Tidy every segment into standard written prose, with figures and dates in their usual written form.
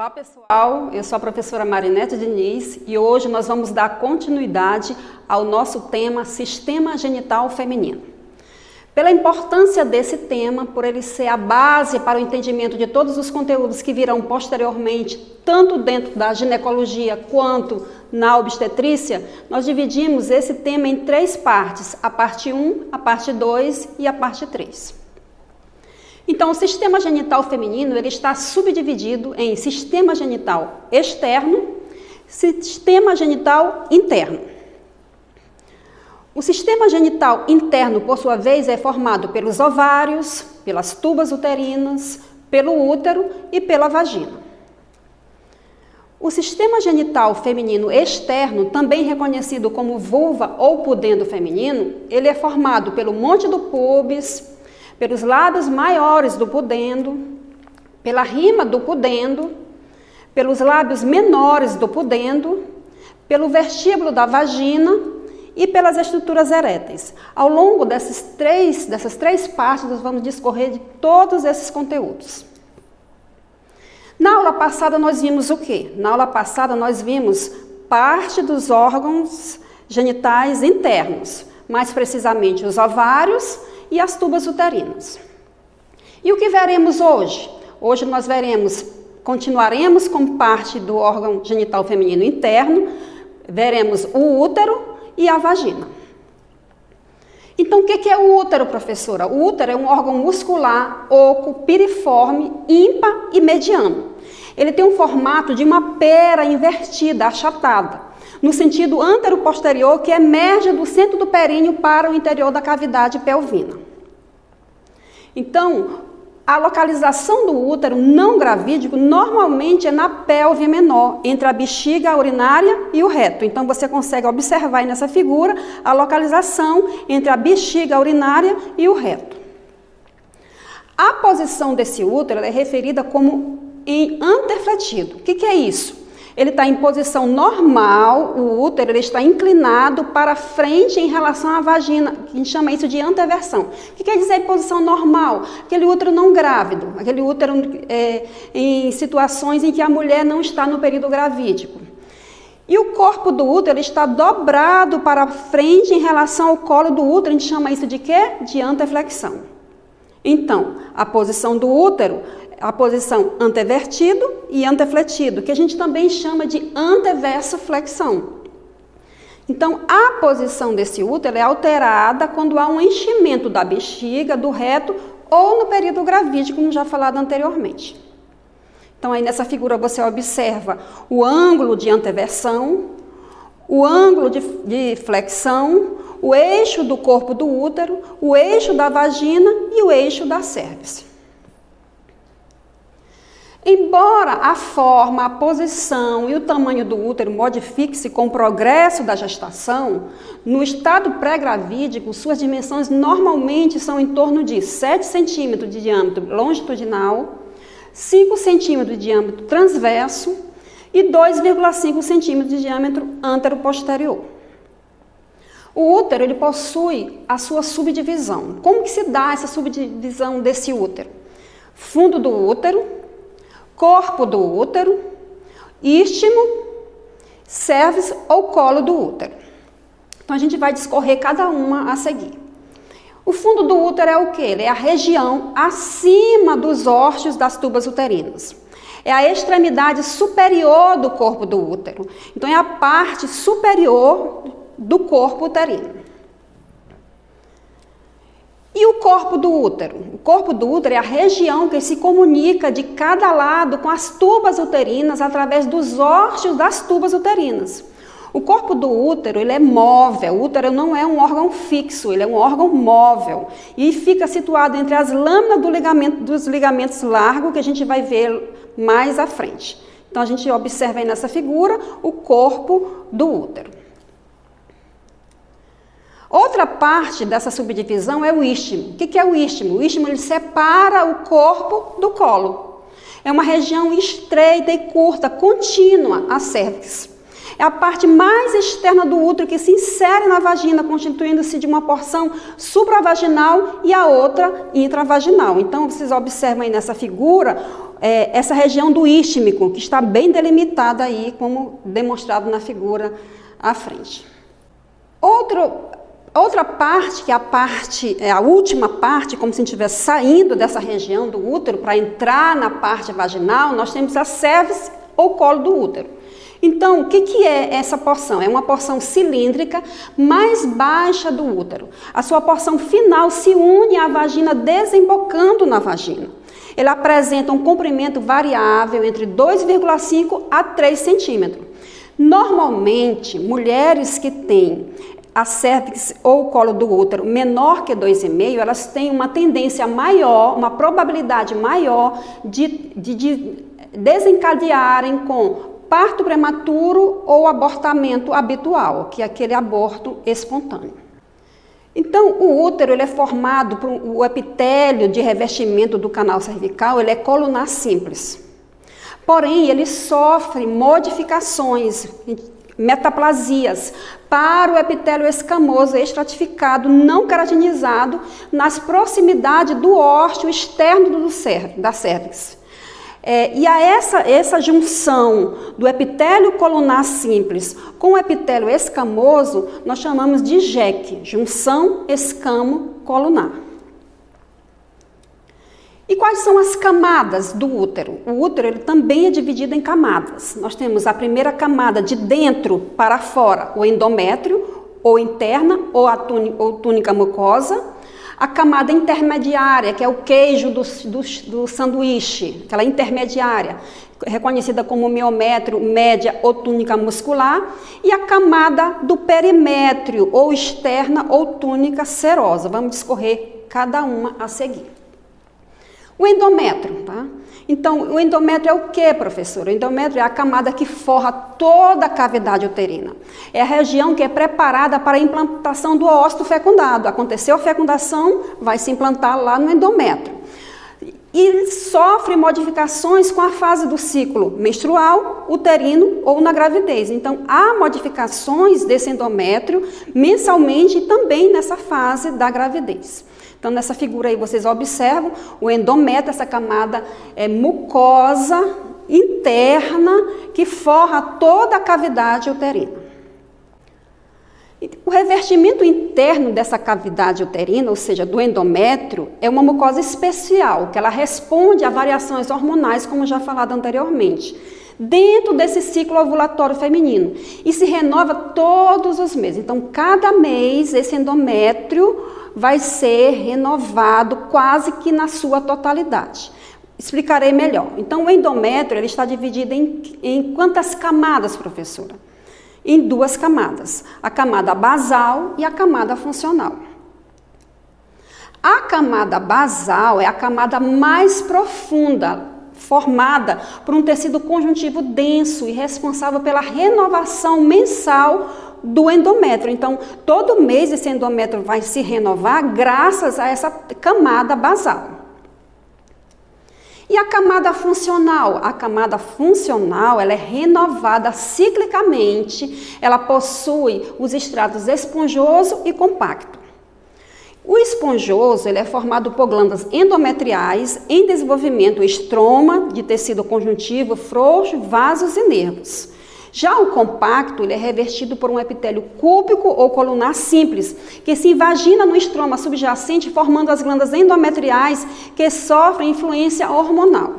Olá pessoal, eu sou a professora Marinete Diniz e hoje nós vamos dar continuidade ao nosso tema Sistema Genital Feminino. Pela importância desse tema, por ele ser a base para o entendimento de todos os conteúdos que virão posteriormente, tanto dentro da ginecologia quanto na obstetrícia, nós dividimos esse tema em 3 partes, a parte 1, a parte 2 e a parte 3. Então, o sistema genital feminino ele está subdividido em sistema genital externo, sistema genital interno. O sistema genital interno, por sua vez, é formado pelos ovários, pelas tubas uterinas, pelo útero e pela vagina. O sistema genital feminino externo, também reconhecido como vulva ou pudendo feminino, ele é formado pelo monte do púbis, pelos lados maiores do pudendo, pela rima do pudendo, pelos lábios menores do pudendo, pelo vestíbulo da vagina e pelas estruturas eréteis. Ao longo dessas três partes, nós vamos discorrer de todos esses conteúdos. Na aula passada nós vimos o quê? Na aula passada nós vimos parte dos órgãos genitais internos, mais precisamente os ovários e as tubas uterinas. E o que veremos hoje? Hoje nós continuaremos com parte do órgão genital feminino interno, veremos o útero e a vagina. Então, o que é o útero, professora? O útero é um órgão muscular, oco, piriforme, ímpar e mediano. Ele tem um formato de uma pera invertida, achatada, no sentido antero-posterior, que emerge do centro do períneo para o interior da cavidade pelvina. Então, a localização do útero não gravídico normalmente é na pelve menor, entre a bexiga urinária e o reto. Então, você consegue observar aí nessa figura a localização entre a bexiga urinária e o reto. A posição desse útero é referida como em anterfletido. O que é isso? Ele está em posição normal, o útero ele está inclinado para frente em relação à vagina, que a gente chama isso de anteversão. O que quer dizer em posição normal? Aquele útero não grávido, aquele útero em situações em que a mulher não está no período gravídico. E o corpo do útero está dobrado para frente em relação ao colo do útero, a gente chama isso de quê? De anteflexão. Então, a posição do útero, a posição antevertido e antefletido, que a gente também chama de anteverso flexão. Então, a posição desse útero é alterada quando há um enchimento da bexiga, do reto ou no período gravídico, como já falado anteriormente. Então, aí nessa figura você observa o ângulo de anteversão, o ângulo de flexão, o eixo do corpo do útero, o eixo da vagina e o eixo da cérvix. Embora a forma, a posição e o tamanho do útero modifique-se com o progresso da gestação, no estado pré-gravídico, suas dimensões normalmente são em torno de 7 centímetros de diâmetro longitudinal, 5 centímetros de diâmetro transverso e 2,5 centímetros de diâmetro antero-posterior. O útero ele possui a sua subdivisão. Como que se dá essa subdivisão desse útero? Fundo do útero, corpo do útero, istmo, cérvix ou colo do útero. Então, a gente vai discorrer cada uma a seguir. O fundo do útero é o quê? Ele é a região acima dos órteos das tubas uterinas. É a extremidade superior do corpo do útero. Então, é a parte superior do corpo uterino. E o corpo do útero? O corpo do útero é a região que se comunica de cada lado com as tubas uterinas através dos órteos das tubas uterinas. O corpo do útero ele é móvel, o útero não é um órgão fixo, ele é um órgão móvel e fica situado entre as lâminas dos ligamentos largos que a gente vai ver mais à frente. Então a gente observa aí nessa figura o corpo do útero. Outra parte dessa subdivisão é o istmo. O que é o istmo? O istmo ele separa o corpo do colo. É uma região estreita e curta, contínua à cérvix. É a parte mais externa do útero que se insere na vagina, constituindo-se de uma porção supravaginal e a outra intravaginal. Então, vocês observam aí nessa figura essa região do istmico, que está bem delimitada aí, como demonstrado na figura à frente. Outra parte, que é a última parte, como se a gente estivesse saindo dessa região do útero para entrar na parte vaginal, nós temos a cervix ou colo do útero. Então, o que é essa porção? É uma porção cilíndrica mais baixa do útero. A sua porção final se une à vagina desembocando na vagina. Ele apresenta um comprimento variável entre 2,5 a 3 centímetros. Normalmente, mulheres que têm a cervix ou o colo do útero menor que 2,5, elas têm uma tendência maior, uma probabilidade maior de desencadearem com parto prematuro ou abortamento habitual, que é aquele aborto espontâneo. Então, o útero ele é formado por o epitélio de revestimento do canal cervical, ele é colunar simples. Porém, ele sofre modificações, metaplasias, para o epitélio escamoso estratificado, não keratinizado, nas proximidades do ósseo externo da cervix. E a essa junção do epitélio colunar simples com o epitélio escamoso, nós chamamos de JEC, junção escamo-colunar. E quais são as camadas do útero? O útero ele também é dividido em camadas. Nós temos a primeira camada de dentro para fora, o endométrio, ou interna, ou túnica mucosa. A camada intermediária, que é o queijo do sanduíche, aquela intermediária, reconhecida como miométrio, média ou túnica muscular. E a camada do perimétrio, ou externa, ou túnica serosa. Vamos discorrer cada uma a seguir. O endométrio, tá? Então, o endométrio é o que, professora? O endométrio é a camada que forra toda a cavidade uterina. É a região que é preparada para a implantação do óvulo fecundado. Aconteceu a fecundação, vai se implantar lá no endométrio. E sofre modificações com a fase do ciclo menstrual, uterino ou na gravidez. Então, há modificações desse endométrio mensalmente e também nessa fase da gravidez. Então, nessa figura aí, vocês observam o endométrio, essa camada mucosa interna que forra toda a cavidade uterina. O revestimento interno dessa cavidade uterina, ou seja, do endométrio, é uma mucosa especial, que ela responde a variações hormonais, como já falado anteriormente, dentro desse ciclo ovulatório feminino, e se renova todos os meses. Então, cada mês, esse endométrio vai ser renovado quase que na sua totalidade. Explicarei melhor. Então, o endométrio ele está dividido em quantas camadas, professora? Em 2 camadas, a camada basal e a camada funcional. A camada basal é a camada mais profunda, formada por um tecido conjuntivo denso e responsável pela renovação mensal do endométrio. Então, todo mês esse endométrio vai se renovar graças a essa camada basal. E a camada funcional? A camada funcional ela é renovada ciclicamente, ela possui os estratos esponjoso e compacto. O esponjoso ele é formado por glândulas endometriais em desenvolvimento, estroma de tecido conjuntivo, frouxo, vasos e nervos. Já o compacto ele é revestido por um epitélio cúbico ou colunar simples, que se invagina no estroma subjacente, formando as glândulas endometriais que sofrem influência hormonal.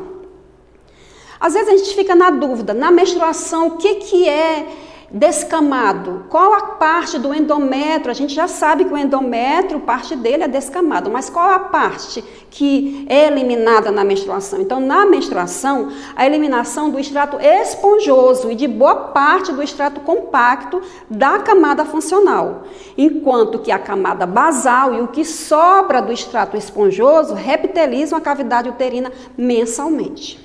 Às vezes a gente fica na dúvida, na menstruação, o que é descamado? Qual a parte do endométrio? A gente já sabe que o endométrio, parte dele é descamado, mas qual a parte que é eliminada na menstruação? Então, na menstruação, a eliminação do extrato esponjoso e de boa parte do extrato compacto da camada funcional, enquanto que a camada basal e o que sobra do extrato esponjoso reptilizam a cavidade uterina mensalmente.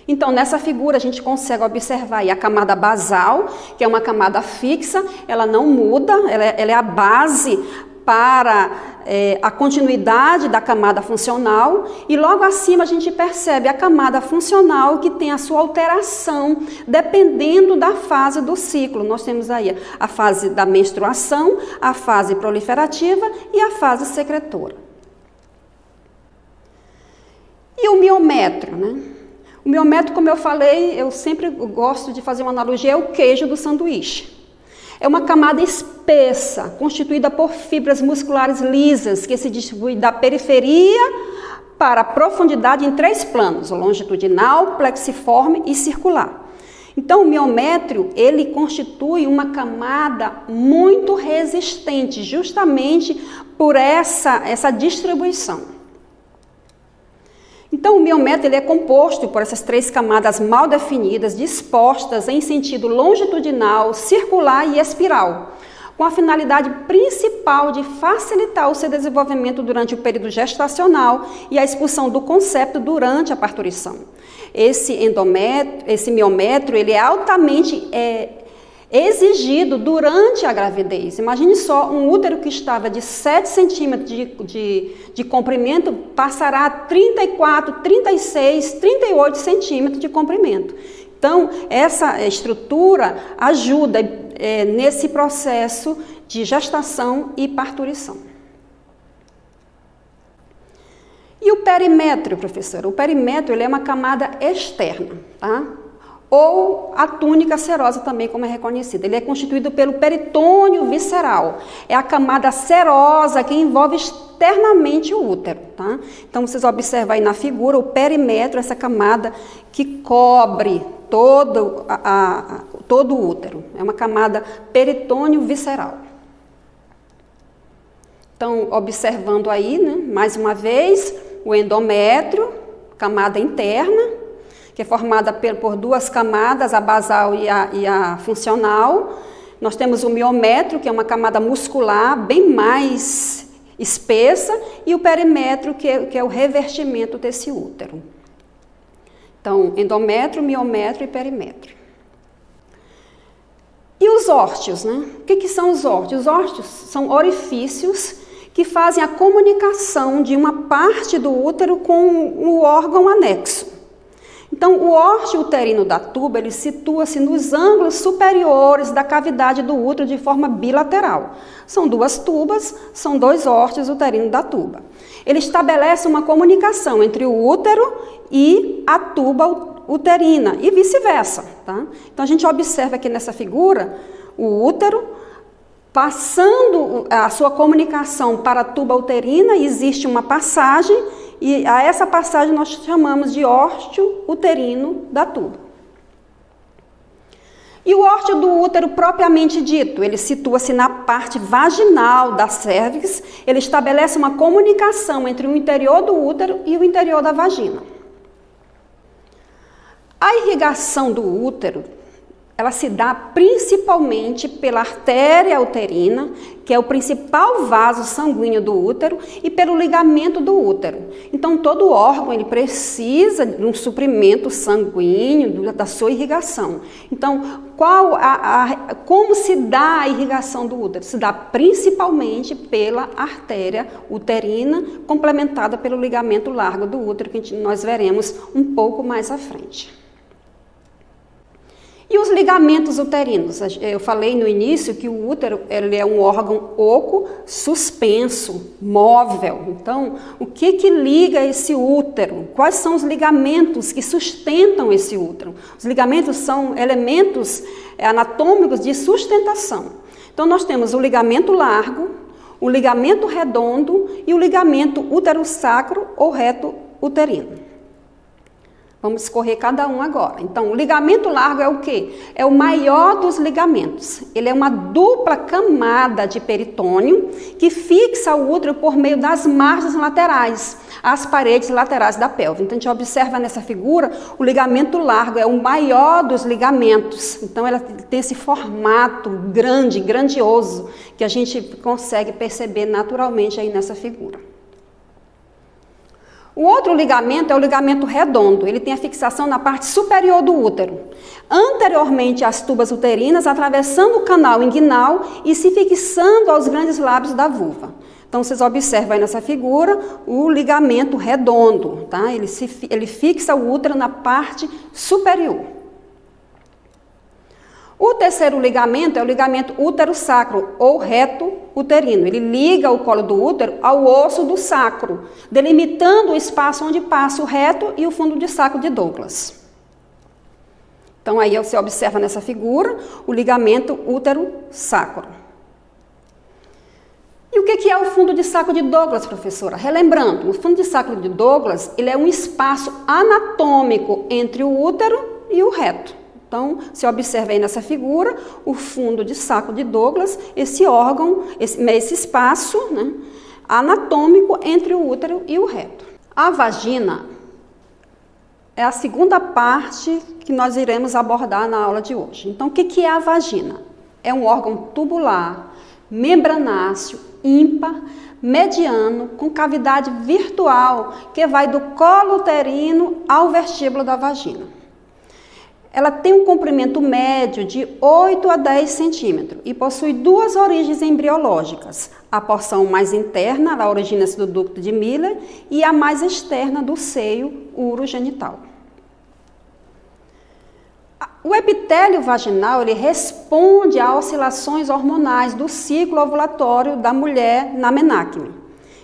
Então, nessa figura, a gente consegue observar aí a camada basal, que é uma camada fixa, ela não muda, ela é a base para a continuidade da camada funcional, e logo acima a gente percebe a camada funcional que tem a sua alteração dependendo da fase do ciclo. Nós temos aí a fase da menstruação, a fase proliferativa e a fase secretora. E o miométrio, né? O miométrio, como eu falei, eu sempre gosto de fazer uma analogia, é o queijo do sanduíche. É uma camada espessa, constituída por fibras musculares lisas, que se distribui da periferia para a profundidade em 3 planos, longitudinal, plexiforme e circular. Então, o miométrio, ele constitui uma camada muito resistente, justamente por essa distribuição. Então, o miométrio ele é composto por essas 3 camadas mal definidas, dispostas em sentido longitudinal, circular e espiral, com a finalidade principal de facilitar o seu desenvolvimento durante o período gestacional e a expulsão do concepto durante a parturição. Esse miométrio ele é altamente exigido durante a gravidez. Imagine só, um útero que estava de 7 centímetros de comprimento passará a 34, 36, 38 centímetros de comprimento. Então, essa estrutura ajuda nesse processo de gestação e parturição. E o perimétrio, professora? O perimétrio ele é uma camada externa, tá? Ou a túnica serosa também, como é reconhecida. Ele é constituído pelo peritônio visceral. É a camada serosa que envolve externamente o útero, tá? Então, vocês observam aí na figura o perimétrio, essa camada que cobre todo o útero. É uma camada peritônio visceral. Então, observando aí, né, mais uma vez, o endométrio, camada interna, que é formada por 2 camadas, a basal e a funcional. Nós temos o miométrio, que é uma camada muscular bem mais espessa, e o perimétrio, que é o revestimento desse útero. Então, endométrio, miométrio e perimétrio. E os órteos, né? O que são os órteos? Os órteos são orifícios que fazem a comunicação de uma parte do útero com o órgão anexo. Então, o órteo uterino da tuba, ele situa-se nos ângulos superiores da cavidade do útero de forma bilateral. São 2 tubas, são 2 órteos uterinos da tuba. Ele estabelece uma comunicação entre o útero e a tuba uterina e vice-versa, tá? Então, a gente observa aqui nessa figura o útero passando a sua comunicação para a tuba uterina, existe uma passagem, e a essa passagem nós chamamos de órteo uterino da tuba. E o órteo do útero propriamente dito, ele situa-se na parte vaginal da cérvix, ele estabelece uma comunicação entre o interior do útero e o interior da vagina. A irrigação do útero, ela se dá principalmente pela artéria uterina, que é o principal vaso sanguíneo do útero, e pelo ligamento do útero. Então, todo órgão ele precisa de um suprimento sanguíneo da sua irrigação. Então, como se dá a irrigação do útero? Se dá principalmente pela artéria uterina, complementada pelo ligamento largo do útero, que nós veremos um pouco mais à frente. E os ligamentos uterinos? Eu falei no início que o útero ele é um órgão oco, suspenso, móvel. Então, o que liga esse útero? Quais são os ligamentos que sustentam esse útero? Os ligamentos são elementos anatômicos de sustentação. Então, nós temos o ligamento largo, o ligamento redondo e o ligamento útero-sacro ou reto uterino. Vamos escorrer cada um agora. Então, o ligamento largo é o quê? É o maior dos ligamentos. Ele é uma dupla camada de peritônio que fixa o útero por meio das margens laterais, as paredes laterais da pelve. Então, a gente observa nessa figura, o ligamento largo é o maior dos ligamentos. Então, ela tem esse formato grande, grandioso, que a gente consegue perceber naturalmente aí nessa figura. O outro ligamento é o ligamento redondo, ele tem a fixação na parte superior do útero, anteriormente às tubas uterinas, atravessando o canal inguinal e se fixando aos grandes lábios da vulva. Então, vocês observam aí nessa figura o ligamento redondo, tá? Ele fixa o útero na parte superior. O terceiro ligamento é o ligamento útero-sacro ou reto uterino. Ele liga o colo do útero ao osso do sacro, delimitando o espaço onde passa o reto e o fundo de sacro de Douglas. Então aí você observa nessa figura o ligamento útero-sacro. E o que é o fundo de sacro de Douglas, professora? Relembrando, o fundo de sacro de Douglas, ele é um espaço anatômico entre o útero e o reto. Então, você observa aí nessa figura o fundo de sacro de Douglas, esse órgão, esse espaço, né, anatômico entre o útero e o reto. A vagina é a segunda parte que nós iremos abordar na aula de hoje. Então, o que é a vagina? É um órgão tubular, membranáceo, ímpar, mediano, com cavidade virtual, que vai do colo uterino ao vestíbulo da vagina. Ela tem um comprimento médio de 8 a 10 centímetros e possui duas origens embriológicas. A porção mais interna, ela origina-se do ducto de Miller, e a mais externa do seio urogenital. O epitélio vaginal, ele responde a oscilações hormonais do ciclo ovulatório da mulher na menarquia.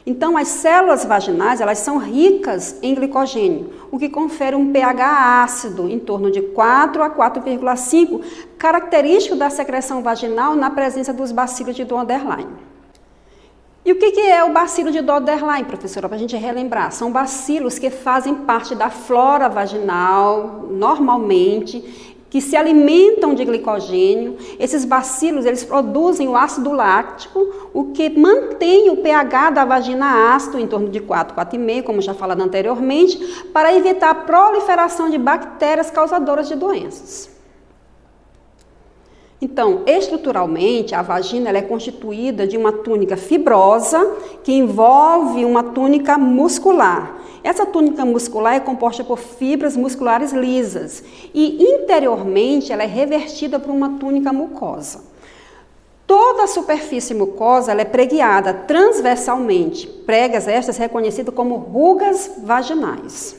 Então, as células vaginais, elas são ricas em glicogênio, o que confere um pH ácido em torno de 4 a 4,5, característico da secreção vaginal na presença dos bacilos de Doederlein. E o que é o bacilo de Doederlein, professora, para a gente relembrar? São bacilos que fazem parte da flora vaginal, normalmente, que se alimentam de glicogênio. Esses bacilos, eles produzem o ácido láctico, o que mantém o pH da vagina ácido em torno de 4, 4,5, como já falado anteriormente, para evitar a proliferação de bactérias causadoras de doenças. Então, estruturalmente, a vagina ela é constituída de uma túnica fibrosa que envolve uma túnica muscular. Essa túnica muscular é composta por fibras musculares lisas e interiormente ela é revestida por uma túnica mucosa. Toda a superfície mucosa ela é pregueada transversalmente, pregas estas reconhecidas como rugas vaginais.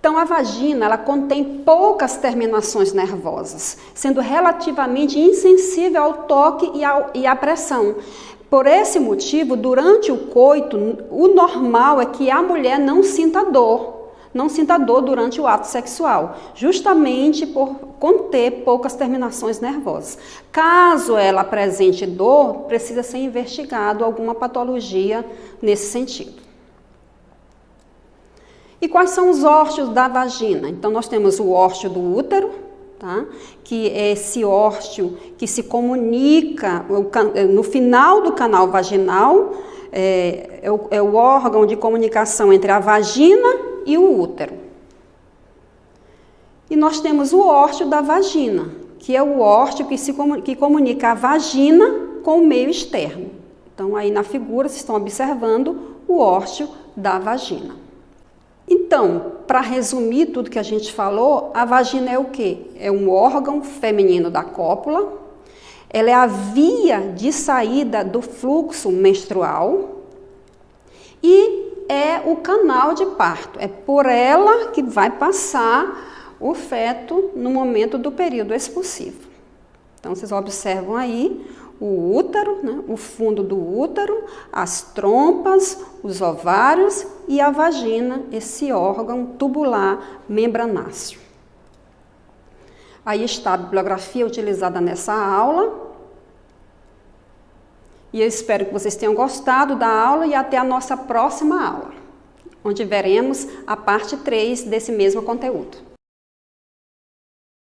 Então, a vagina ela contém poucas terminações nervosas, sendo relativamente insensível ao toque e à pressão. Por esse motivo, durante o coito, o normal é que a mulher não sinta dor durante o ato sexual, justamente por conter poucas terminações nervosas. Caso ela apresente dor, precisa ser investigado alguma patologia nesse sentido. E quais são os ósteos da vagina? Então, nós temos o ósteo do útero, tá? Que é esse ósteo que se comunica no final do canal vaginal, é o órgão de comunicação entre a vagina e o útero. E nós temos o ósteo da vagina, que é o ósteo que comunica a vagina com o meio externo. Então, aí na figura, vocês estão observando o ósteo da vagina. Então, para resumir tudo que a gente falou, a vagina é o quê? É um órgão feminino da cópula, ela é a via de saída do fluxo menstrual e é o canal de parto. É por ela que vai passar o feto no momento do período expulsivo. Então, vocês observam aí o útero, né, o fundo do útero, as trompas, os ovários e a vagina, esse órgão tubular membranáceo. Aí está a bibliografia utilizada nessa aula. E eu espero que vocês tenham gostado da aula e até a nossa próxima aula, onde veremos a parte 3 desse mesmo conteúdo.